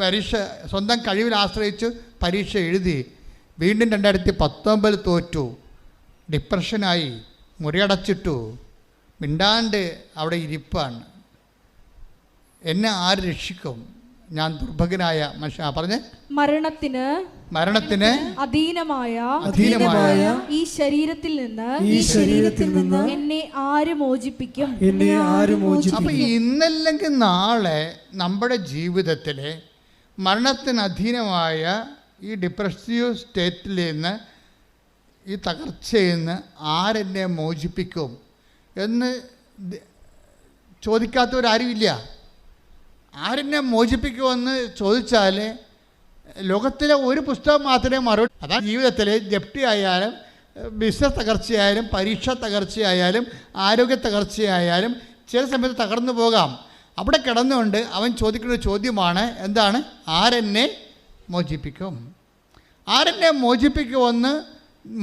പരീക്ഷ സ്വന്തം കഴിവിൽ ആശ്രയിച്ച് പരീക്ഷ എഴുതി, വീണ്ടും 2019 തോറ്റു, ഡിപ്രഷനായി, മുറിയടച്ചിട്ടു, മിണ്ടാണ്ട് അവിടെ ഇരിപ്പാണ്. എന്നെ ആര് രക്ഷിക്കും? ഞാൻ ദുർഭകനായ മനുഷ്യ. പറഞ്ഞേ, മരണത്തിന് അധീനമായ ഈ ശരീരത്തിൽ നിന്ന് എന്നെ ആര് മോചിപ്പിക്കും? അപ്പൊ ഇന്നല്ലെങ്കിൽ നാളെ നമ്മുടെ ജീവിതത്തിലെ മരണത്തിന് അധീനമായ ഈ ഡിപ്രസീവ് സ്റ്റേറ്റിൽ നിന്ന്, ഈ തകർച്ചയിൽ നിന്ന് ആരെന്നെ മോചിപ്പിക്കും എന്ന് ചോദിക്കാത്തവരാരുമില്ല. ആരെന്നെ മോചിപ്പിക്കുമെന്ന് ചോദിച്ചാൽ ലോകത്തിലെ ഒരു പുസ്തകം മാത്രമേ മറുപടി. അതാണ് ജീവിതത്തിൽ ജപ്തി ആയാലും, ബിസിനസ് തകർച്ചയായാലും, പരീക്ഷ തകർച്ചയായാലും, ആരോഗ്യ തകർച്ചയായാലും ചില സമയത്ത് തകർന്നു പോകാം. അവിടെ കിടന്നുകൊണ്ട് അവൻ ചോദിക്കുന്ന ചോദ്യമാണ്, എന്താണ്? ആരെന്നെ മോചിപ്പിക്കും? ആരെന്നെ മോചിപ്പിക്കുമെന്ന്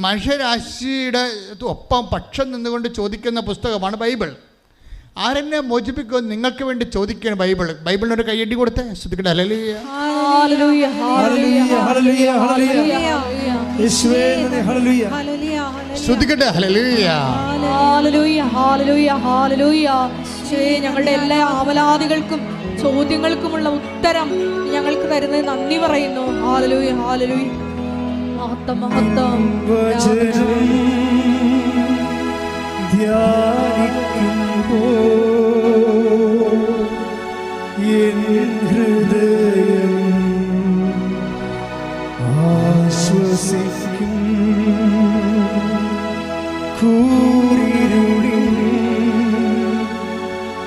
മനുഷ്യരാശിയുടെ ഒപ്പം പക്ഷം നിന്നുകൊണ്ട് ചോദിക്കുന്ന പുസ്തകമാണ് ബൈബിൾ. ആരെന്നെ മോചിപ്പിക്കുമെന്ന് നിങ്ങൾക്ക് വേണ്ടി ചോദിക്കുകയാണ് ബൈബിൾ. ബൈബിളിനൊരു കയ്യടി കൊടുത്തേ. ശ്രദ്ധിക്കട്ടെ. Hallelujah, hallelujah, hallelujah, hallelujah. ശ്രദ്ധിക്കട്ടെ. Hallelujah, hallelujah, hallelujah, hallelujah. ഞങ്ങളുടെ എല്ലാ ആവലാദികൾക്കും ചോദ്യങ്ങൾക്കുമുള്ള ഉത്തരം ഞങ്ങൾക്ക് തരുന്നത് നന്ദി പറയുന്നു. Hallelujah, hallelujah. മഹത്വം, മഹത്വം. ഹൃദയം ആശ്വസിക്കും, കൂരിരുളിൽ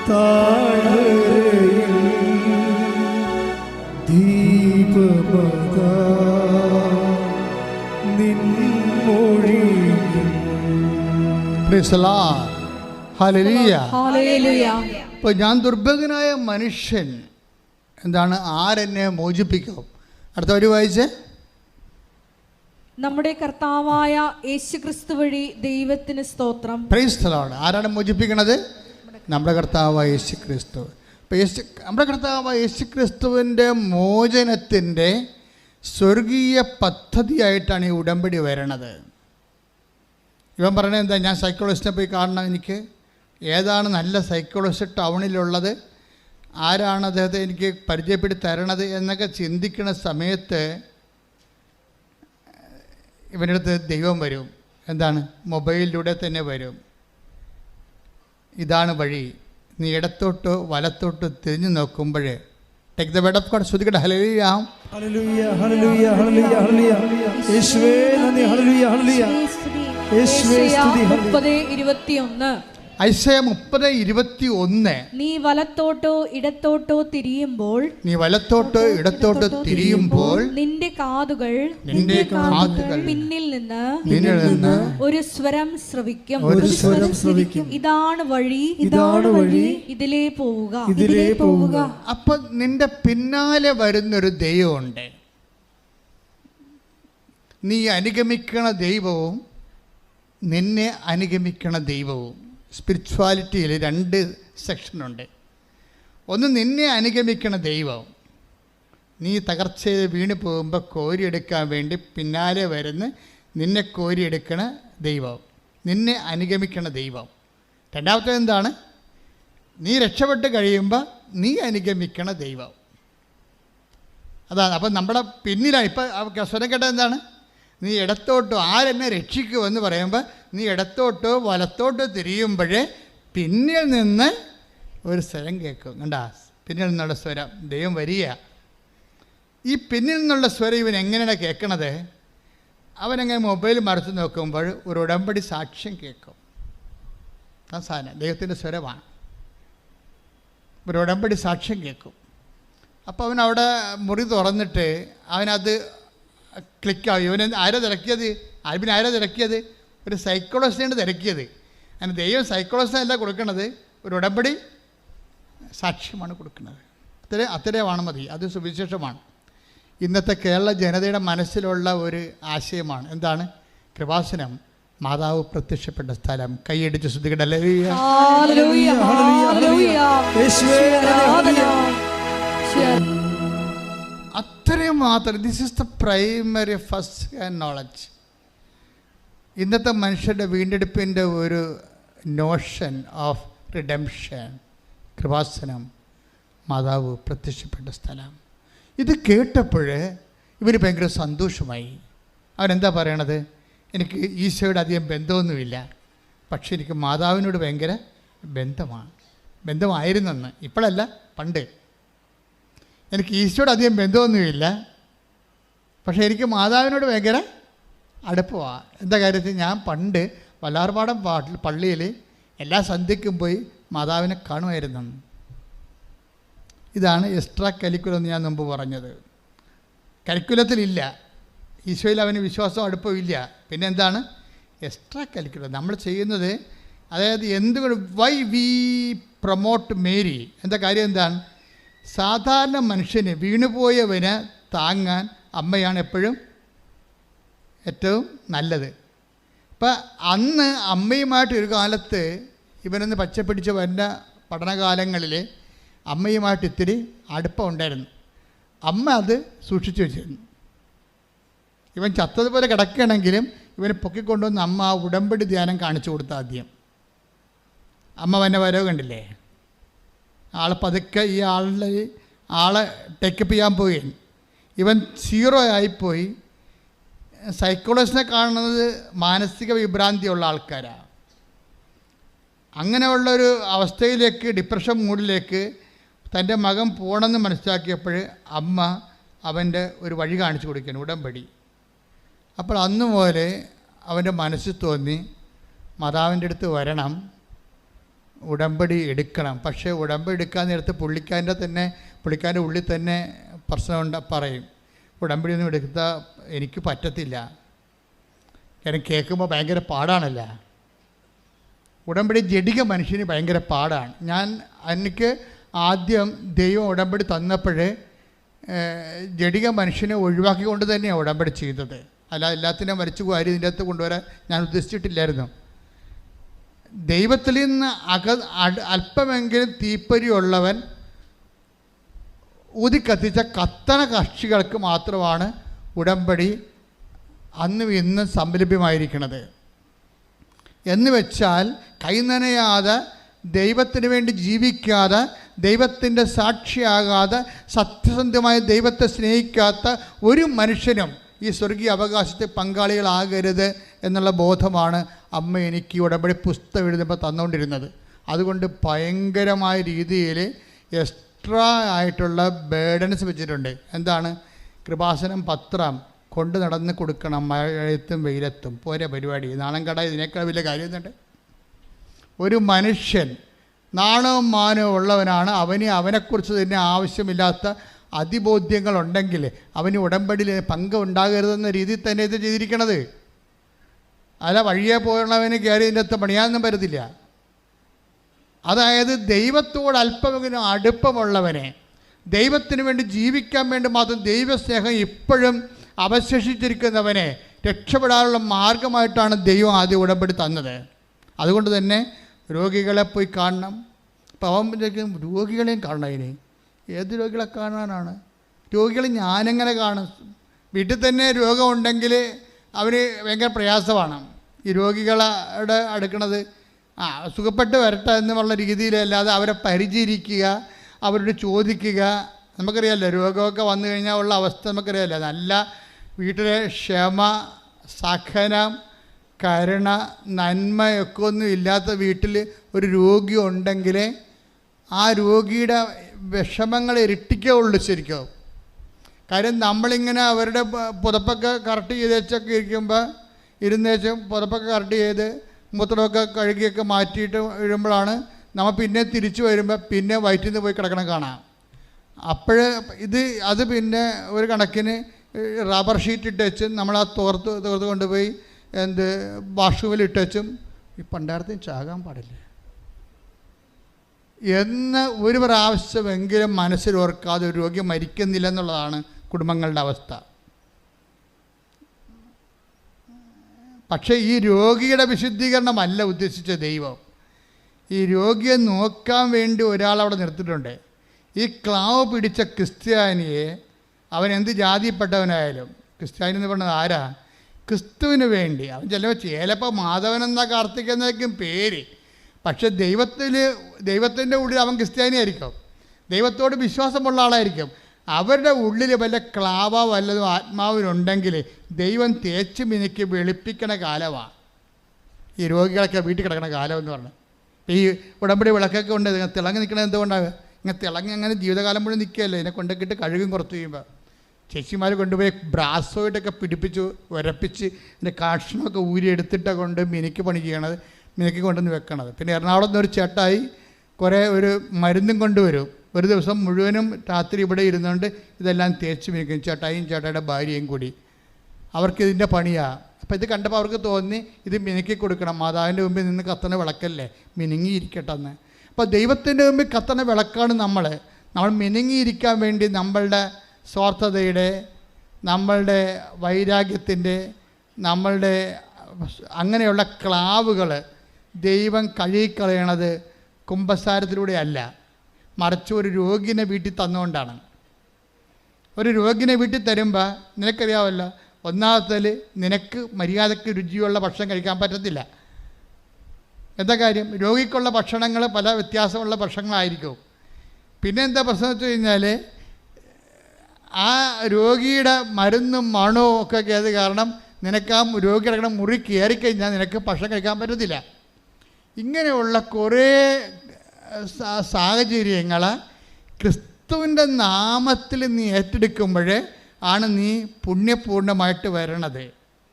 താഴ്വരയിൽ ദീപമക നിൻമൊഴിയും. ഇപ്പോൾ ഞാൻ ദുർഭകനായ മനുഷ്യൻ, എന്താണ്? ആരെന്നെ മോചിപ്പിക്കും? അടുത്ത ഒരു വായിച്ചേ. നമ്മുടെ കർത്താവായ യേശുക്രിസ്തു വഴി ദൈവത്തിന് സ്തോത്രം. Praise the Lord. ആരാണ് മോചിപ്പിക്കണത്? നമ്മുടെ കർത്താവായ യേശുക്രിസ്തു. അപ്പോൾ നമ്മുടെ കർത്താവായ യേശുക്രിസ്തുവിൻ്റെ മോചനത്തിൻ്റെ സ്വർഗീയ പദ്ധതിയായിട്ടാണ് ഈ ഉടമ്പടി വരണത്. ഇവൻ പറയണത് എന്താ? ഞാൻ സൈക്കോളജിസ്റ്റിനെ പോയി കാണണം, എനിക്ക് ഏതാണ് നല്ല സൈക്കോളജിസ്റ്റ് ടൗണിലുള്ളത്, ആരാണ് അദ്ദേഹത്തെ എനിക്ക് പരിചയപ്പെടുത്തി തരണത് എന്നൊക്കെ ചിന്തിക്കുന്ന സമയത്ത് ഇവൻ്റെ അടുത്ത് ദൈവം വരും. എന്താണ്? മൊബൈലിലൂടെ തന്നെ വരും. ഇതാണ് വഴി, നീ ഇടത്തോട്ടോ വലത്തോട്ടോ തിരിഞ്ഞു നോക്കുമ്പോൾ take the word of God. ശ്രദ്ധിക്കട്ടെ. Hallelujah, hallelujah, hallelujah, hallelujah, hallelujah. യേശുവേ നന്ദി. Hallelujah, hallelujah. യേശുവേ സ്തുതി. 30:21. ഐസയ 30:21. നീ വലത്തോട്ടോ ഇടത്തോട്ടോ തിരിയുമ്പോൾ നിന്റെ കാതുകൾ പിന്നിൽ നിന്ന് ഒരു സ്വരം ശ്രവിക്കും. ഇതാണ് വഴി, ഇതിലേ പോവുക. അപ്പൊ നിന്റെ പിന്നാലെ വരുന്നൊരു ദൈവമുണ്ട്. നീ അനുഗമിക്കണ ദൈവവും നിന്നെ അനുഗമിക്കണ ദൈവവും. സ്പിരിച്വാലിറ്റിയിൽ 2 സെക്ഷനുണ്ട്. ഒന്ന് നിന്നെ അനുഗമിക്കണ ദൈവം, നീ തകർച്ചയിൽ വീണ് പോകുമ്പോൾ കോരിയെടുക്കാൻ വേണ്ടി പിന്നാലെ വരുന്ന നിന്നെ കോരിയെടുക്കണ ദൈവം, നിന്നെ അനുഗമിക്കണ ദൈവം. രണ്ടാമത്തേത് എന്താണ്? നീ രക്ഷപ്പെട്ട് കഴിയുമ്പോൾ നീ അനുഗമിക്കണ ദൈവം. അതാണ്. അപ്പം നമ്മുടെ പിന്നിലാണ്. ഇപ്പം സ്വരം കേട്ടത് എന്താണ്? നീ ഇടത്തോട്ടോ, ആരെന്നെ രക്ഷിക്കുമെന്ന് പറയുമ്പോൾ നീ ഇടത്തോട്ടോ വലത്തോട്ടോ തിരിയുമ്പോഴേ പിന്നിൽ നിന്ന് ഒരു സ്വരം കേൾക്കും. കണ്ടാ? പിന്നിൽ നിന്നുള്ള സ്വരം ദൈവം വരിക. ഈ പിന്നിൽ നിന്നുള്ള സ്വരം ഇവൻ എങ്ങനെയാണ് കേൾക്കണത്? അവനങ്ങനെ മൊബൈൽ മറച്ചു നോക്കുമ്പോൾ ഒരു ഉടമ്പടി സാക്ഷ്യം കേൾക്കും. ആ സാധനം ദൈവത്തിൻ്റെ സ്വരമാണ്. ഒരു ഉടമ്പടി സാക്ഷ്യം കേൾക്കും. അപ്പോൾ അവനവിടെ മുറി തുറന്നിട്ട് അവനത് ക്ലിക്കാവും. ഇവൻ ആരാ തിരക്കിയത്? ആരാ തിരക്കിയത്? ഒരു സൈക്കോളജിസ്റ്റാണ് തിരക്കിയത്. അങ്ങനെ ദൈവം സൈക്കോളജിസ്റ്റല്ല കൊടുക്കുന്നത്, ഒരു ഉടമ്പടി സാക്ഷ്യമാണ് കൊടുക്കുന്നത്. അത്രയുമാണ് മതി. അത് സുവിശേഷമാണ്. ഇന്നത്തെ കേരള ജനതയുടെ മനസ്സിലുള്ള ഒരു ആശയമാണ്. എന്താണ്? കൃപാസനം മാതാവ് പ്രത്യക്ഷപ്പെട്ട സ്ഥലം. കൈയടിച്ച് ശ്രദ്ധിക്കട്ടെ. ഇത്രയും മാത്രം. This is the primary first hand knowledge. ഇന്നത്തെ മനുഷ്യരുടെ വീണ്ടെടുപ്പിൻ്റെ ഒരു നോഷൻ ഓഫ് റിഡംഷൻ, കൃപാസനം, മാതാവ് പ്രത്യക്ഷപ്പെട്ട സ്ഥലം. ഇത് കേട്ടപ്പോൾ ഇവർ ഭയങ്കര സന്തോഷമായി. അവരെന്താ പറയണത്? എനിക്ക് ഈശോയുടെ അധികം ബന്ധമൊന്നുമില്ല, പക്ഷേ എനിക്ക് മാതാവിനോട് ഭയങ്കര ബന്ധമായിരുന്നെന്ന്. ഇപ്പോഴല്ല, പണ്ട്. എനിക്ക് ഈശോയുടെ അധികം ബന്ധമൊന്നുമില്ല, പക്ഷേ എനിക്ക് മാതാവിനോട് ഭയങ്കര അടുപ്പമാണ്. എന്താ കാര്യത്തിൽ? ഞാൻ പണ്ട് വല്ലാർപാടം പള്ളിയിൽ എല്ലാ സന്ധ്യയ്ക്കും പോയി മാതാവിനെ കാണുമായിരുന്നു. ഇതാണ് എക്സ്ട്രാ കരിക്കുലം എന്ന് ഞാൻ മുമ്പ് പറഞ്ഞത്. കരിക്കുലത്തിലില്ല, ഈശോയിൽ അവന് വിശ്വാസം അടുപ്പമില്ല. പിന്നെ എന്താണ് എക്സ്ട്രാ കരിക്കുലം നമ്മൾ ചെയ്യുന്നത്? അതായത് എന്തുകൊണ്ട് വൈ വി പ്രൊമോട്ട് മേരി? എന്താ കാര്യം എന്താണ്? സാധാരണ മനുഷ്യന്, വീണുപോയവന് താങ്ങാൻ അമ്മയാണ് എപ്പോഴും ഏറ്റവും നല്ലത്. ഇപ്പം അന്ന് അമ്മയുമായിട്ട് ഒരു കാലത്ത് ഇവനൊന്ന് പച്ചപ്പിടിച്ച് വരുന്ന പഠനകാലങ്ങളിൽ അമ്മയുമായിട്ട് ഇത്തിരി അടുപ്പം ഉണ്ടായിരുന്നു. അമ്മ അത് സൂക്ഷിച്ചു വെച്ചിരുന്നു. ഇവൻ ചത്തതുപോലെ കിടക്കുകയാണെങ്കിലും ഇവനെ പൊക്കിക്കൊണ്ടുവന്ന് അമ്മ ആ ഉടമ്പടി ധ്യാനം കാണിച്ചു കൊടുത്ത ആദ്യം. അമ്മ വന്നെ വരവ് കണ്ടില്ലേ? ആൾ പതുക്കെ ഈ ആളെ ടേക്കപ്പ് ചെയ്യാൻ പോയി. ഇവൻ 0 ആയിപ്പോയി. സൈക്കോളജിസ്റ്റിനെ കാണുന്നത് മാനസിക വിഭ്രാന്തിയുള്ള ആൾക്കാരാണ്. അങ്ങനെയുള്ളൊരു അവസ്ഥയിലേക്ക്, ഡിപ്രഷൻ മൂഡിലേക്ക് തൻ്റെ മകൻ പോകണമെന്ന് മനസ്സിലാക്കിയപ്പോൾ അമ്മ അവൻ്റെ ഒരു വഴി കാണിച്ചു കൊടുക്കുകയാണ്, ഉടമ്പടി. അപ്പോൾ അന്ന് പോലെ അവൻ്റെ മനസ്സിൽ തോന്നി മാതാവിൻ്റെ അടുത്ത് വരണം, ഉടമ്പടി എടുക്കണം. പക്ഷേ ഉടമ്പടി എടുക്കാൻ നേരത്ത് പുള്ളിക്കാരൻ്റെ ഉള്ളിൽ തന്നെ പ്രശ്നം പറയും, ഉടമ്പടി ഒന്നും എടുത്താൽ എനിക്ക് പറ്റത്തില്ല, കാരണം കേൾക്കുമ്പോൾ ഭയങ്കര പാടാണല്ല. ഉടമ്പടി ജഡിക മനുഷ്യന് ഭയങ്കര പാടാണ്. എനിക്ക് ആദ്യം ദൈവം ഉടമ്പടി തന്നപ്പോഴേ ജഡിക മനുഷ്യനെ ഒഴിവാക്കിക്കൊണ്ട് തന്നെയാണ് ഉടമ്പടി ചെയ്തത്. അല്ല എല്ലാത്തിനും വരച്ചു വാരി ഇതിൻ്റെ അകത്ത് കൊണ്ടുവരാൻ ഞാൻ ഉദ്ദേശിച്ചിട്ടില്ലായിരുന്നു. ദൈവത്തിൽ നിന്ന് അല്പമെങ്കിലും തീപ്പൊരിയുള്ളവൻ ഊതിക്കത്തിച്ച കത്തണ കക്ഷികൾക്ക് മാത്രമാണ് ഉടമ്പടി അന്നും ഇന്നും സംലഭ്യമായിരിക്കുന്നത്. എന്ന് വെച്ചാൽ കൈനനയാതെ, ദൈവത്തിന് വേണ്ടി ജീവിക്കാതെ, ദൈവത്തിൻ്റെ സാക്ഷിയാകാതെ, സത്യസന്ധമായ ദൈവത്തെ സ്നേഹിക്കാത്ത ഒരു മനുഷ്യനും ഈ സ്വർഗീയ അവകാശത്തെ പങ്കാളികളാകരുത് എന്നുള്ള ബോധമാണ് അമ്മ എനിക്ക് ഉടമ്പടി പുസ്തകം എഴുതുമ്പോൾ തന്നുകൊണ്ടിരുന്നത്. അതുകൊണ്ട് ഭയങ്കരമായ രീതിയിൽ എക്സ്ട്രാ ആയിട്ടുള്ള ബേഡൻസ് വെച്ചിട്ടുണ്ട്. എന്താണ്? കൃപാസനം പത്രം കൊണ്ട് നടന്ന് കൊടുക്കണം, മഴയത്തും വെയിലത്തും. പോരെ പരിപാടി. നാണം കട ഇതിനേക്കാൾ വലിയ കാര്യം എന്നുണ്ട്. ഒരു മനുഷ്യൻ നാണവും മാനവും ഉള്ളവനാണ്. അവനെക്കുറിച്ച് തന്നെ ആവശ്യമില്ലാത്ത അതിബോധ്യങ്ങളുണ്ടെങ്കിൽ അവന് ഉടമ്പടിയിൽ പങ്ക് ഉണ്ടാകരുതെന്ന രീതിയിൽ തന്നെ ഇത് ചെയ്തിരിക്കണത്. അല്ല വഴിയെ പോയുള്ളവന് കയറി ഇതിൻ്റെ അകത്ത് പണിയാനൊന്നും പറ്റത്തില്ല. അതായത് ദൈവത്തോട് അല്പമെങ്കിലും അടുപ്പമുള്ളവനെ, ദൈവത്തിന് വേണ്ടി ജീവിക്കാൻ വേണ്ടി മാത്രം ദൈവസ്നേഹം ഇപ്പോഴും അവശേഷിച്ചിരിക്കുന്നവനെ രക്ഷപ്പെടാനുള്ള മാർഗമായിട്ടാണ് ദൈവം ആദ്യം ഉടമ്പടി തന്നത്. അതുകൊണ്ട് തന്നെ രോഗികളെ പോയി കാണണം. അപ്പോൾ അവൻ രോഗികളെയും കാണണം. അതിന് ഏത് രോഗികളെ കാണാനാണ്? രോഗികളെ ഞാനെങ്ങനെ കാണും? വീട്ടിൽ തന്നെ രോഗമുണ്ടെങ്കിൽ അവന് ഭയങ്കര പ്രയാസമാണ് ഈ രോഗികളുടെ അടുക്കണത്. സുഖപ്പെട്ട് വരട്ടെ എന്നുള്ള രീതിയിലല്ലാതെ അവരെ പരിചരിക്കുക, അവരോട് ചോദിക്കുക. നമുക്കറിയാമല്ലോ രോഗമൊക്കെ വന്നു കഴിഞ്ഞാൽ ഉള്ള അവസ്ഥ നമുക്കറിയാമല്ലോ. നല്ല വീട്ടിലെ ക്ഷമ, സഹനം, കരുണ, നന്മയൊക്കെ ഒന്നും ഇല്ലാത്ത വീട്ടിൽ ഒരു രോഗി ഉണ്ടെങ്കിൽ ആ രോഗിയുടെ വിഷമങ്ങൾ ഇരട്ടിക്കുള്ളൂ ശരിക്കും. കാര്യം നമ്മളിങ്ങനെ അവരുടെ പുതപ്പൊക്കെ കറക്റ്റ് ചെയ്ത് വെച്ചൊക്കെ ഇരിക്കുമ്പോൾ ഇരുന്നേച്ചും പുതപ്പൊക്കെ കറക്റ്റ് ചെയ്ത് മൂത്രമൊക്കെ കഴുകിയൊക്കെ മാറ്റിയിട്ട് വീഴുമ്പോഴാണ് നമ്മൾ പിന്നെ തിരിച്ചു വരുമ്പോൾ പിന്നെ വയറ്റിൽ നിന്ന് പോയി കിടക്കണം കാണാം. അത് പിന്നെ ഒരു കണക്കിന് റബ്ബർ ഷീറ്റ് ഇട്ട് വെച്ചും നമ്മൾ ആ തോർത്ത് കൊണ്ടുപോയി വാഷ്റൂമിൽ ഇട്ട് വെച്ചും ഈ പണ്ടാരത്തിന് ചാകാൻ പാടില്ല എന്ന് ഒരു പ്രാവശ്യമെങ്കിലും മനസ്സിലോർക്കാതെ ഒരു രോഗി മരിക്കുന്നില്ല എന്നുള്ളതാണ് കുടുംബങ്ങളുടെ അവസ്ഥ. പക്ഷേ ഈ രോഗിയുടെ വിശുദ്ധീകരണമല്ല ഉദ്ദേശിച്ച ദൈവം. ഈ രോഗിയെ നോക്കാൻ വേണ്ടി ഒരാളവിടെ നിർത്തിയിട്ടുണ്ട്. ഈ ക്ലാവ് പിടിച്ച ക്രിസ്ത്യാനിയെ അവൻ എന്ത് ജാതിപ്പെട്ടവനായാലും. ക്രിസ്ത്യാനി എന്ന് പറയുന്നത് ആരാ? ക്രിസ്തുവിന് വേണ്ടി. അവൻ ചിലപ്പോൾ മാധവനെന്ന കാർത്തികെന്നൊക്കെയും പേര്, പക്ഷെ ദൈവത്തിൻ്റെ ഉള്ളിൽ അവൻ ക്രിസ്ത്യാനിയായിരിക്കും, ദൈവത്തോട് വിശ്വാസമുള്ള ആളായിരിക്കും. അവരുടെ ഉള്ളിൽ വല്ല ക്ലാവ വല്ലതും ആത്മാവിനുണ്ടെങ്കിൽ ദൈവം തേച്ച് മിനുക്കി വെളുപ്പിക്കണ കാലമാണ് ഈ രോഗികളൊക്കെ വീട്ടിൽ കിടക്കണ കാലം എന്ന് പറഞ്ഞാൽ. ഈ ഉടമ്പടി വിളക്കൊക്കെ ഉണ്ട്, ഇങ്ങനെ തിളങ്ങി നിൽക്കണത് എന്തുകൊണ്ടാകുക? ഇങ്ങനെ തിളങ്ങി അങ്ങനെ ജീവിതകാലം മുഴുവൻ നിൽക്കുകയല്ലേ. ഇതിനെ കൊണ്ടൊക്കെ കഴുകും കുറച്ച് കഴിയുമ്പോൾ ചേച്ചിമാർ കൊണ്ടുപോയി ബ്രാസോയിട്ടൊക്കെ പിടിപ്പിച്ച് ഉരപ്പിച്ച് ഇതിൻ്റെ കഷ്ണമൊക്കെ ഊരിയെടുത്തിട്ടൊക്കെ കൊണ്ട് മിനുക്കി പണി ചെയ്യണത്, മിനുക്കി കൊണ്ടുവന്ന് വെക്കണത്. പിന്നെ എറണാകുളത്ത് ഒരു ചേട്ടായി ഒരു മരുന്നും കൊണ്ടുവരും, ഒരു ദിവസം മുഴുവനും രാത്രി ഇവിടെ ഇരുന്നുകൊണ്ട് ഇതെല്ലാം തേച്ച് മിനുക്കും, ചേട്ടായിയും ചേട്ടായിയുടെ ഭാര്യയും കൂടി. അവർക്കിതിൻ്റെ പണിയാണ്. അപ്പോൾ ഇത് കണ്ടപ്പോൾ അവർക്ക് തോന്നി ഇത് മിനുക്കി കൊടുക്കണം, മാതാവിൻ്റെ മുമ്പിൽ നിന്ന് കത്തണ വിളക്കല്ലേ, മിനുങ്ങിയിരിക്കട്ടെ എന്ന്. അപ്പോൾ ദൈവത്തിൻ്റെ മുമ്പിൽ കത്തണ വിളക്കാണ് നമ്മൾ മിനുങ്ങിയിരിക്കാൻ വേണ്ടി നമ്മളുടെ സ്വാർത്ഥതയുടെ, നമ്മളുടെ വൈരാഗ്യത്തിൻ്റെ, നമ്മളുടെ അങ്ങനെയുള്ള ക്ലാവുകൾ ദൈവം കഴുകിക്കളയണത് കുമ്പസാരത്തിലൂടെയല്ല, മറിച്ച് ഒരു രോഗിനെ വീട്ടിൽ തന്നുകൊണ്ടാണ്. ഒരു രോഗിനെ വീട്ടിൽ തരുമ്പോൾ നിനക്കറിയാമല്ലോ, ഒന്നാമത്തേൽ നിനക്ക് മര്യാദയ്ക്ക് രുചിയുള്ള ഭക്ഷണം കഴിക്കാൻ പറ്റത്തില്ല. എന്താ കാര്യം? രോഗിക്കുള്ള ഭക്ഷണങ്ങൾ പല വ്യത്യാസമുള്ള ഭക്ഷണങ്ങളായിരിക്കും. പിന്നെ എന്താ പ്രശ്നം വെച്ച് കഴിഞ്ഞാൽ ആ രോഗിയുടെ മരുന്നും മണവും ഒക്കെ കേത് കാരണം നിനക്ക് ആ രോഗി കിടക്കണ മുറി കയറിക്കഴിഞ്ഞാൽ നിനക്ക് ഭക്ഷണം കഴിക്കാൻ പറ്റത്തില്ല. ഇങ്ങനെയുള്ള കുറേ സാഹചര്യങ്ങൾ ക്രിസ്തുവിൻ്റെ നാമത്തിൽ നീ ഏറ്റെടുക്കുമ്പോൾ ആണ് നീ പുണ്യപൂർണ്ണമായിട്ട് വരണത്.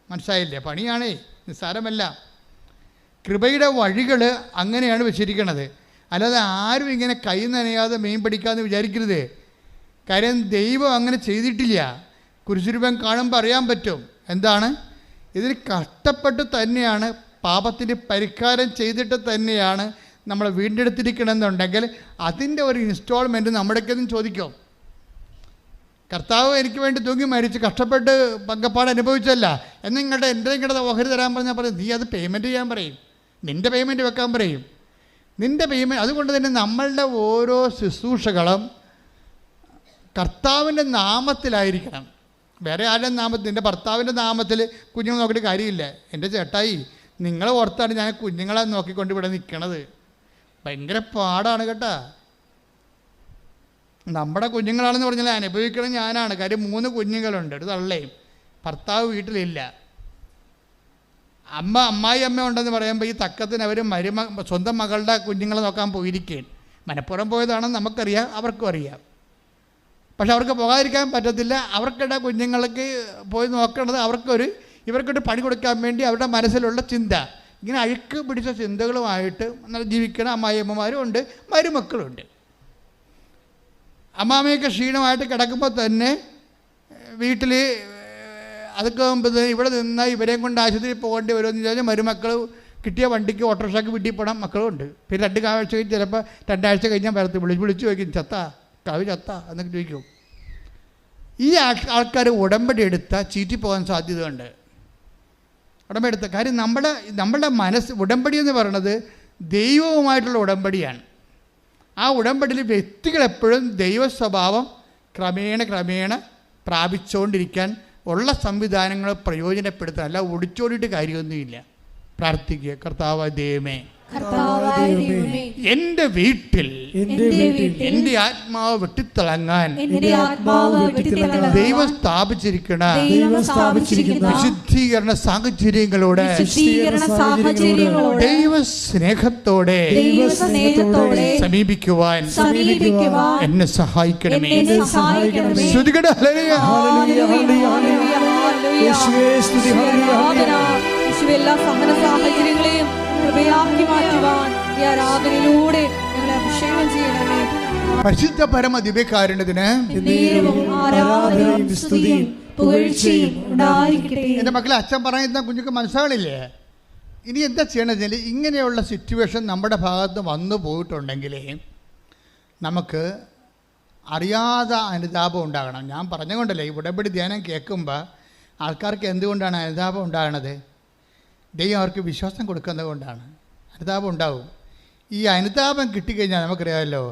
മനസ്സിലായില്ലേ? പണിയാണേ, നിസ്സാരമല്ല. കൃപയുടെ വഴികൾ അങ്ങനെയാണ് വെച്ചിരിക്കണത്. അല്ലാതെ ആരും ഇങ്ങനെ കൈ നനയാതെ മീൻ പിടിക്കാമെന്ന് വിചാരിക്കരുത്. കാര്യം ദൈവം അങ്ങനെ ചെയ്തിട്ടില്ല. കുരിശുരൂപം കാണുമ്പോൾ അറിയാൻ പറ്റും എന്താണ്. ഇതിന് കഷ്ടപ്പെട്ട് തന്നെയാണ്, പാപത്തിന് പരിഹാരം ചെയ്തിട്ട് തന്നെയാണ് നമ്മൾ വീണ്ടെടുത്തിരിക്കണമെന്നുണ്ടെങ്കിൽ അതിൻ്റെ ഒരു ഇൻസ്റ്റാൾമെൻറ്റ് നമ്മുടെയൊക്കെ ചോദിക്കും. കർത്താവ് എനിക്ക് വേണ്ടി തൂങ്ങി മരിച്ച് കഷ്ടപ്പെട്ട് പങ്കപ്പാട് അനുഭവിച്ചല്ല എന്നിങ്ങോട്ട് എൻ്റെ ഓഹരി തരാൻ പറഞ്ഞാൽ പറയും നീ അത് പേയ്മെൻറ്റ് ചെയ്യാൻ പറയും, നിൻ്റെ പേയ്മെൻറ്റ് വെക്കാൻ പറയും, നിൻ്റെ പേയ്മെൻറ്റ്. അതുകൊണ്ട് തന്നെ നമ്മളുടെ ഓരോ ശുശ്രൂഷകളും കർത്താവിൻ്റെ നാമത്തിലായിരിക്കണം. വേറെ ആരുടെ നാമത്തിൽ, നിൻ്റെ ഭർത്താവിൻ്റെ നാമത്തിൽ കുഞ്ഞുങ്ങൾ നോക്കിയിട്ട് കാര്യമില്ല. എൻ്റെ ചേട്ടായി നിങ്ങളെ ഓർത്താണ് ഞാൻ കുഞ്ഞുങ്ങളെ നോക്കിക്കൊണ്ട് ഇവിടെ നിൽക്കണത്. ഭയങ്കര പാടാണ് കേട്ടോ. നമ്മുടെ കുഞ്ഞുങ്ങളാണെന്ന് പറഞ്ഞാൽ അനുഭവിക്കണം ഞാനാണ്. കാര്യം 3 കുഞ്ഞുങ്ങളുണ്ട്, ഒരു തള്ളയും. ഭർത്താവ് വീട്ടിലില്ല. അമ്മായി അമ്മ ഉണ്ടെന്ന് പറയുമ്പോൾ ഈ തക്കത്തിന് അവർ സ്വന്തം മകളുടെ കുഞ്ഞുങ്ങളെ നോക്കാൻ പോയിരിക്കുകയാണ്. മനഃപ്പുറം പോയതാണെന്ന് നമുക്കറിയാം, അവർക്കും അറിയാം. പക്ഷെ അവർക്ക് പോകാതിരിക്കാൻ പറ്റത്തില്ല. അവർക്കിടെ കുഞ്ഞുങ്ങൾക്ക് പോയി നോക്കേണ്ടത് ഇവർക്കൊരു പണി കൊടുക്കാൻ വേണ്ടി അവരുടെ മനസ്സിലുള്ള ചിന്ത. ഇങ്ങനെ അഴുക്ക് പിടിച്ച ചിന്തകളുമായിട്ട് ജീവിക്കണ അമ്മായിയമ്മമാരും ഉണ്ട്, മരുമക്കളുണ്ട്. അമ്മാമ്മയൊക്കെ ക്ഷീണമായിട്ട് കിടക്കുമ്പോൾ തന്നെ വീട്ടിൽ അതൊക്കെ ഇവിടെ നിന്നാൽ ഇവരെയും കൊണ്ട് ആശുപത്രിയിൽ പോകേണ്ടി വരുമെന്ന് ചോദിച്ചാൽ മരുമക്കൾ കിട്ടിയ വണ്ടിക്ക് ഓട്ടോറിക്ഷയ്ക്ക് വീട്ടിൽ പോകണം മക്കളുണ്ട്. പിന്നെ 2 ആഴ്ച കഴിഞ്ഞ് ചിലപ്പോൾ 2 ആഴ്ച കഴിഞ്ഞാൽ വരത്ത് വിളിച്ച് ചോദിക്കും ചത്താ കവി ചത്താ എന്നൊക്കെ ചോദിക്കും. ഈ ആൾക്കാർ ഉടമ്പടി എടുത്താൽ ചീറ്റിപ്പോകാൻ സാധ്യതയുണ്ട്. ഉടമ്പടി എടുത്ത കാര്യം നമ്മുടെ മനസ്സ്, ഉടമ്പടി എന്ന് പറയുന്നത് ദൈവവുമായിട്ടുള്ള ഉടമ്പടിയാണ്. ആ ഉടമ്പടിയിൽ വ്യക്തികൾ എപ്പോഴും ദൈവ സ്വഭാവം ക്രമേണ പ്രാപിച്ചുകൊണ്ടിരിക്കാൻ ഉള്ള സംവിധാനങ്ങൾ പ്രയോജനപ്പെടുത്താൻ, അല്ല ഒടിച്ചോടിയിട്ട് കാര്യമൊന്നുമില്ല. പ്രാർത്ഥിക്കുക, കർത്താവായ ദൈവമേ, എന്റെ വീട്ടിൽ എന്റെ ആത്മാവ് വെട്ടിത്തിളങ്ങാൻ ദൈവം സ്ഥാപിച്ചിരിക്കണ വിശുദ്ധീകരണ സാഹചര്യങ്ങളോടെ ദൈവ സ്നേഹത്തോടെ സമീപിക്കുവാൻ എന്നെ സഹായിക്കണമേ. ശ്രുതികട എല്ലാ സഹന സാഹചര്യങ്ങളെയും കൃപയാക്കി മാറ്റുവാൻ ഈ ആരാധനയിലൂടെ ഞങ്ങളെ അഭിഷേകം ചെയ്യണമേ. പരിശുദ്ധ പരമ ദിവ്യകാരുണ്യത്തിന് എൻ്റെ മക്കളെ, അച്ഛൻ പറയുന്ന കുഞ്ഞുങ്ങൾക്ക് മനസ്സിലാണില്ലേ? ഇനി എന്താ ചെയ്യണമെന്ന് വെച്ചാൽ, ഇങ്ങനെയുള്ള സിറ്റുവേഷൻ നമ്മുടെ ഭാഗത്ത് വന്നു പോയിട്ടുണ്ടെങ്കിൽ നമുക്ക് അറിയാതെ അനുതാപം ഉണ്ടാകണം. ഞാൻ പറഞ്ഞുകൊണ്ടല്ലേ, ഈ ഉടമ്പടി ധ്യാനം കേൾക്കുമ്പോൾ ആൾക്കാർക്ക് എന്തുകൊണ്ടാണ് അനുതാപം ഉണ്ടാകണത്? ദൈവം അവർക്ക് വിശ്വാസം കൊടുക്കുന്നത് കൊണ്ടാണ് അനുതാപം ഉണ്ടാവും. ഈ അനുതാപം കിട്ടിക്കഴിഞ്ഞാൽ നമുക്കറിയാമല്ലോ,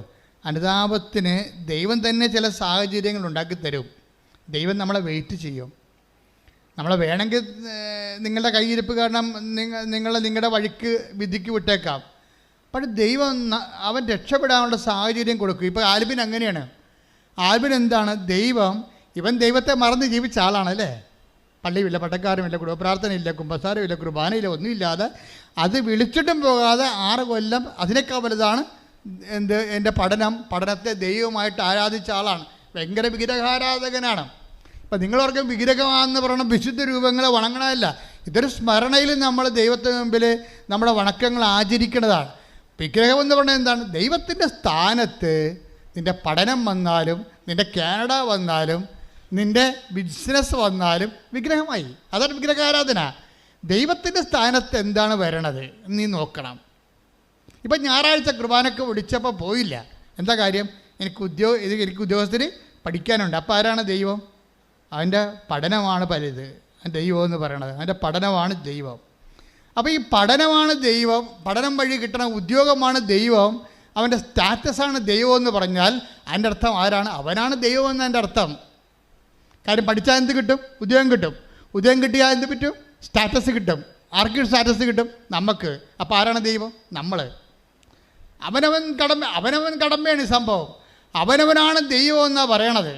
അനുതാപത്തിന് ദൈവം തന്നെ ചില സാഹചര്യങ്ങൾ ഉണ്ടാക്കി തരും. ദൈവം നമ്മളെ വെയിറ്റ് ചെയ്യും. നമ്മളെ വേണമെങ്കിൽ നിങ്ങളുടെ കയ്യിരിപ്പ് കാരണം നിങ്ങളുടെ വഴിക്ക് വിധിക്ക് വിട്ടേക്കാം. പക്ഷേ ദൈവം അവൻ രക്ഷപ്പെടാനുള്ള സാഹചര്യം കൊടുക്കും. ഇപ്പോൾ ആൽബിൻ അങ്ങനെയാണ്. ആൽബിൻ എന്താണ്, ഇവൻ ദൈവത്തെ മറന്ന് ജീവിച്ച ആളാണ് അല്ലേ. പള്ളിയുമില്ല, പട്ടക്കാരുമില്ല, കുടുംബപ്രാർത്ഥനയില്ല, കുമ്പസാരമില്ല, കുർബാനയില്ല, ഒന്നുമില്ലാതെ അത് വിളിച്ചിട്ടും പോകാതെ 6 കൊല്ലം അതിനേക്കാൾ വലുതാണ് എൻ്റെ പഠനത്തെ ദൈവമായിട്ട് ആരാധിച്ച ആളാണ്. ഭയങ്കര വിഗ്രഹാരാധകനാണ്. ഇപ്പം നിങ്ങളോർക്കും വിഗ്രഹമാണെന്ന് പറയണം വിശുദ്ധ രൂപങ്ങളെ വണങ്ങണമല്ല. ഇതൊരു സ്മരണയിൽ നമ്മൾ ദൈവത്തിന് മുമ്പിൽ നമ്മുടെ വണക്കങ്ങൾ ആചരിക്കുന്നതാണ്. വിഗ്രഹം എന്ന് പറഞ്ഞാൽ എന്താണ്? ദൈവത്തിൻ്റെ സ്ഥാനത്ത് നിൻ്റെ പഠനം വന്നാലും, നിൻ്റെ കാനഡ വന്നാലും, നിൻ്റെ ബിസിനസ് വന്നാലും വിഗ്രഹമായി. അതാണ് വിഗ്രഹാരാധന. ദൈവത്തിൻ്റെ സ്ഥാനത്ത് എന്താണ് വരണത് നീ നോക്കണം. ഇപ്പം ഞായറാഴ്ച കുർബാനക്ക് വിളിച്ചപ്പോൾ പോയില്ല. എന്താ കാര്യം? എനിക്ക് ഉദ്യോഗസ്ഥന് പഠിക്കാനുണ്ട്. അപ്പോൾ ആരാണ് ദൈവം? അവൻ്റെ പഠനമാണ് പലത് ദൈവം എന്ന് പറയണത്. അവൻ്റെ പഠനമാണ് ദൈവം. അപ്പോൾ ഈ പഠനമാണ് ദൈവം, പഠനം വഴി കിട്ടണ ഉദ്യോഗമാണ് ദൈവം, അവൻ്റെ സ്റ്റാറ്റസാണ് ദൈവം എന്ന് പറഞ്ഞാൽ അതിൻ്റെ അർത്ഥം ആരാണ്? അവനാണ് ദൈവം എന്നതിൻ്റെ അർത്ഥം. കാര്യം പഠിച്ചാൽ എന്ത് കിട്ടും? ഉദ്യോഗം കിട്ടും. ഉദ്യോഗം കിട്ടിയാൽ എന്ത് പറ്റും? സ്റ്റാറ്റസ് കിട്ടും. ആർക്കും സ്റ്റാറ്റസ് കിട്ടും? നമുക്ക്. അപ്പോൾ ആരാണ് ദൈവം? നമ്മൾ. അവനവൻ കടമയാണ് ഈ സംഭവം. അവനവനാണ് ദൈവം എന്നാണ് പറയണത്.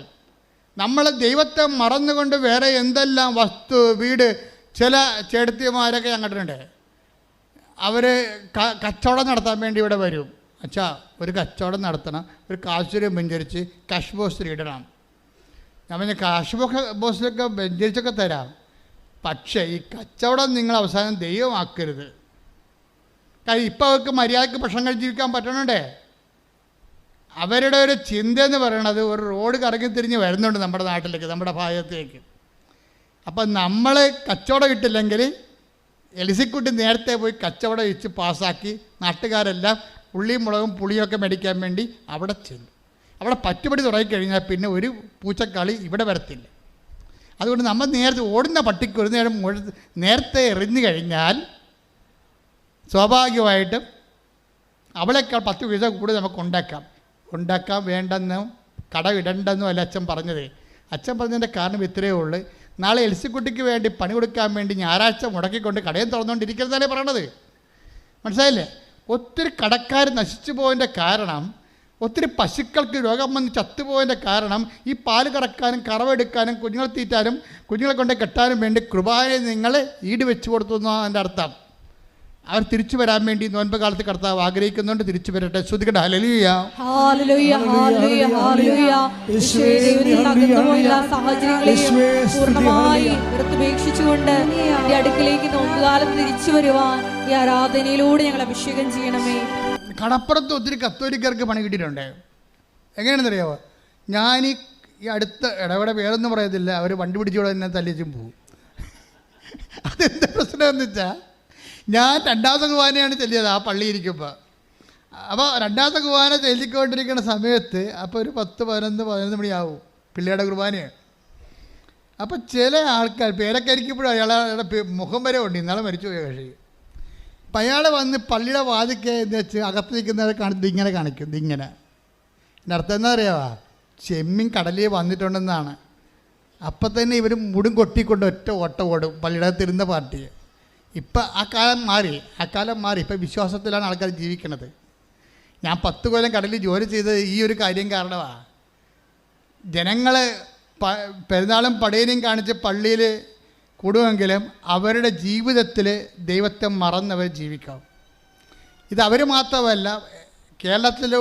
നമ്മൾ ദൈവത്തെ മറന്നുകൊണ്ട് വേറെ എന്തെല്ലാം വസ്തു, വീട്, ചില ചേട്ടത്തിമാരൊക്കെ ഞാൻ കണ്ടിട്ടുണ്ട്. അവർ കച്ചവടം നടത്താൻ വേണ്ടി ഇവിടെ വരും. അച്ഛാ, ഒരു കച്ചവടം നടത്തണം, ഒരു കാശുരം ബെഞ്ചരിച്ച് കാഷ് ബോക്സിൽ ഇടണം. ഞാൻ പറഞ്ഞ കാഷ് ബോക്സിലൊക്കെ ബെഞ്ചരിച്ചൊക്കെ തരാം. പക്ഷേ ഈ കച്ചവടം നിങ്ങൾ അവസാനം ദൈവമാക്കരുത്. കാര്യം ഇപ്പം അവർക്ക് മര്യാദയ്ക്ക് ഭക്ഷണം കഴിച്ച് ജീവിക്കാൻ പറ്റണുണ്ടേ. അവരുടെ ഒരു ചിന്ത എന്ന് പറയണത് ഒരു റോഡ് കറങ്ങി തിരിഞ്ഞ് വരുന്നുണ്ട് നമ്മുടെ നാട്ടിലേക്ക്, നമ്മുടെ ഭാഗത്തേക്ക്. അപ്പം നമ്മൾ കച്ചവടം കിട്ടില്ലെങ്കിൽ എലിസിക്കുട്ടി നേരത്തെ പോയി കച്ചവടം വെച്ച് പാസ്സാക്കി നാട്ടുകാരെല്ലാം ഉള്ളിയും മുളകും പുളിയൊക്കെ മേടിക്കാൻ വേണ്ടി അവിടെ ചെല്ലും. അവിടെ പറ്റുപടി തുടങ്ങിക്കഴിഞ്ഞാൽ പിന്നെ ഒരു പൂച്ചക്കളി ഇവിടെ വരത്തില്ല. അതുകൊണ്ട് നമ്മൾ നേരത്തെ ഓടുന്ന പട്ടിക്ക് ഒരു നേരം നേരത്തെ എറിഞ്ഞു കഴിഞ്ഞാൽ സ്വാഭാവികമായിട്ടും അവളേക്കാൾ 10 പൈസ കൂടുതൽ നമുക്ക് ഉണ്ടാക്കാം വേണ്ടെന്നും കടമിടണ്ടെന്നും അല്ല അച്ഛൻ പറഞ്ഞത്. അച്ഛൻ പറഞ്ഞതിൻ്റെ കാരണം ഇത്രയേ ഉള്ളൂ. നാളെ എൽസിക്കുട്ടിക്ക് വേണ്ടി പണി കൊടുക്കാൻ വേണ്ടി ഞായറാഴ്ച മുടക്കിക്കൊണ്ട് കടയും തുറന്നുകൊണ്ടിരിക്കുന്നതല്ലേ പറയണത്. മനസ്സിലായില്ലേ? ഒത്തിരി കടക്കാർ നശിച്ചു പോയതിൻ്റെ കാരണം, ഒത്തിരി പശുക്കൾക്ക് രോഗം വന്ന് ചത്തുപോയതിൻ്റെ കാരണം ഈ പാല് കറക്കാനും കറവെടുക്കാനും കുഞ്ഞുങ്ങളെ തീറ്റാനും കുഞ്ഞുങ്ങളെ കൊണ്ട് കെട്ടാനും വേണ്ടി കൃപാനെ നിങ്ങൾ ഈട് വെച്ച് കൊടുത്തു എന്നാണ് എൻ്റെ അർത്ഥം. അവർ തിരിച്ചു വരാൻ വേണ്ടി നോൻപ് കാലത്ത് കർത്താവ് ആഗ്രഹിക്കുന്നുണ്ട്. തിരിച്ചു വരട്ടെ. ശ്രുതികട്ടെ. Hallelujah, hallelujah, hallelujah, hallelujah. പൂർണ്ണമായി നിർത്തുപേക്ഷിച്ചുകൊണ്ട് ഈ അടുക്കിലേക്ക് നോമ്പുകാലത്ത് തിരിച്ചു വരുവാൻ ഈ ആരാധനയിലൂടെ ഞങ്ങൾ അഭിഷേകം ചെയ്യണമേ. കടപ്പുറത്ത് ഒത്തിരി കത്തോലിക്കർക്ക് പണി കിട്ടിയിട്ടുണ്ട്. എങ്ങനെയാണെന്നറിയാമോ? ഞാൻ ഈ അടുത്ത ഇടപെടെ പേരൊന്നും പറയത്തില്ല, അവർ വണ്ടി പിടിച്ചോടെ തന്നെ തല്ലിച്ചും പോകും. അതെന്താ പ്രശ്നമെന്ന് വെച്ചാൽ, ഞാൻ 2ാമത്തെ കുർബാനയാണ് ചെല്ലിയത് ആ പള്ളിയിരിക്കുമ്പോൾ. അപ്പോൾ 2ാമത്തെ കുർബാന ചെല്ലിക്കൊണ്ടിരിക്കുന്ന സമയത്ത് അപ്പോൾ ഒരു 10-11 മണിയാവും പിള്ളേരുടെ കുർബാനയാണ്. അപ്പോൾ ചില ആൾക്കാർ പേരൊക്കെ ഇരിക്കുമ്പോഴും അയാളുടെ മുഖം വരെ ഉണ്ട്. ഇന്നാളെ മരിച്ചു പോയ കക്ഷി. അപ്പം അയാൾ വന്ന് പള്ളിയുടെ വാതിക്കെ എന്ന് വെച്ച് അകത്ത് നിൽക്കുന്നവരെ കാണിച്ചത് ഇങ്ങനെ കാണിക്കും. ഇതിങ്ങനെ. എൻ്റെ അർത്ഥം എന്താ അറിയാവാ? ചെമ്മീൻ കടലിൽ വന്നിട്ടുണ്ടെന്നാണ്. അപ്പം തന്നെ ഇവർ മുടും കൊട്ടിക്കൊണ്ട് ഒറ്റ ഓട്ടം ഓടും പള്ളിയുടെ അകത്തിരുന്ന പാർട്ടി. ഇപ്പം ആ കാലം മാറി. ഇപ്പം വിശ്വാസത്തിലാണ് ആൾക്കാർ ജീവിക്കുന്നത്. ഞാൻ 10 കൊല്ലം കടലിൽ ജോലി ചെയ്തത് ഈ ഒരു കാര്യം കാരണമാണ്. ജനങ്ങൾ പെരുന്നാളും പടയനും കാണിച്ച് പള്ളിയിൽ കൂടുമെങ്കിലും അവരുടെ ജീവിതത്തിൽ ദൈവത്തെ മറന്നവർ ജീവിക്കാം. ഇത് അവർ മാത്രമല്ല, കേരളത്തിൽ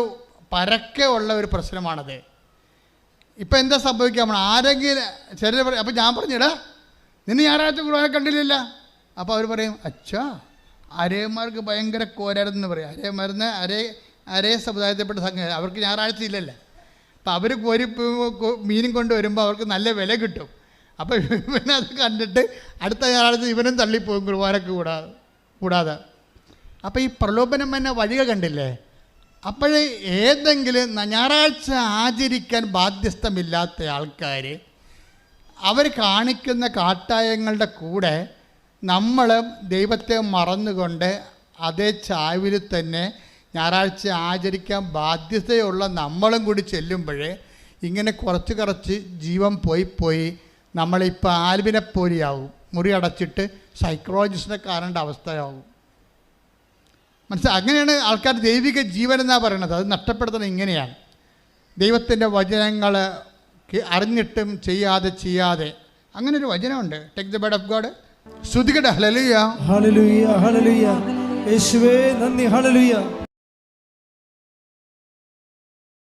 പരക്കെ ഉള്ള ഒരു പ്രശ്നമാണത്. ഇപ്പം എന്താ സംഭവിക്കുക? ആരെങ്കിലും ചിലർ പറയും, അപ്പം ഞാൻ പറഞ്ഞിടാ നിന്നെ ഞായറാഴ്ച കുർബാന കണ്ടില്ല. അപ്പോൾ അവർ പറയും, അച്ഛാ അരേമാർക്ക് ഭയങ്കര കോരാരെന്ന് പറയും. അരേമാരുന്ന് അരേ സമുദായത്തിൽപ്പെട്ട സംഘം, അവർക്ക് ഞായറാഴ്ച ഇല്ലല്ലോ. അപ്പോൾ അവർ മീനും കൊണ്ട് വരുമ്പോൾ അവർക്ക് നല്ല വില കിട്ടും. അപ്പോൾ ഇവനത് കണ്ടിട്ട് അടുത്ത ഞായറാഴ്ച ഇവനും തള്ളിപ്പോകും കുർബാനക്ക് കൂടാതെ. അപ്പോൾ ഈ പ്രലോഭനം എന്ന വഴിക കണ്ടില്ലേ? അപ്പോഴേ ഏതെങ്കിലും ഞായറാഴ്ച ആചരിക്കാൻ ബാധ്യസ്ഥമില്ലാത്ത ആൾക്കാർ അവർ കാണിക്കുന്ന കാട്ടായങ്ങളുടെ കൂടെ നമ്മൾ ദൈവത്തെ മറന്നുകൊണ്ട് അതേ ചാവിൽ തന്നെ ഞായറാഴ്ച ആചരിക്കാൻ ബാധ്യതയുള്ള നമ്മളും കൂടി ചെല്ലുമ്പോഴേ ഇങ്ങനെ കുറച്ച് ജീവൻ പോയി നമ്മളിപ്പോൾ ആൽബിനെ പോലെയാവും, മുറി അടച്ചിട്ട് സൈക്കോളജിസ്റ്റിനെ കാണേണ്ട അവസ്ഥയാവും. അങ്ങനെയാണ് ആൾക്കാർ ദൈവിക ജീവൻ എന്നാണ് പറയണത്. അത് നഷ്ടപ്പെടുത്തുന്നത് ഇങ്ങനെയാണ്. ദൈവത്തിൻ്റെ വചനങ്ങൾ അറിഞ്ഞിട്ടും ചെയ്യാതെ അങ്ങനെ ഒരു വചനമുണ്ട്. Take the word of God. ശ്രുതികട ഹല്ലേലൂയ ഹല്ലേലൂയ ഹല്ലേലൂയ യേശുവേ നന്ദി ഹല്ലേലൂയ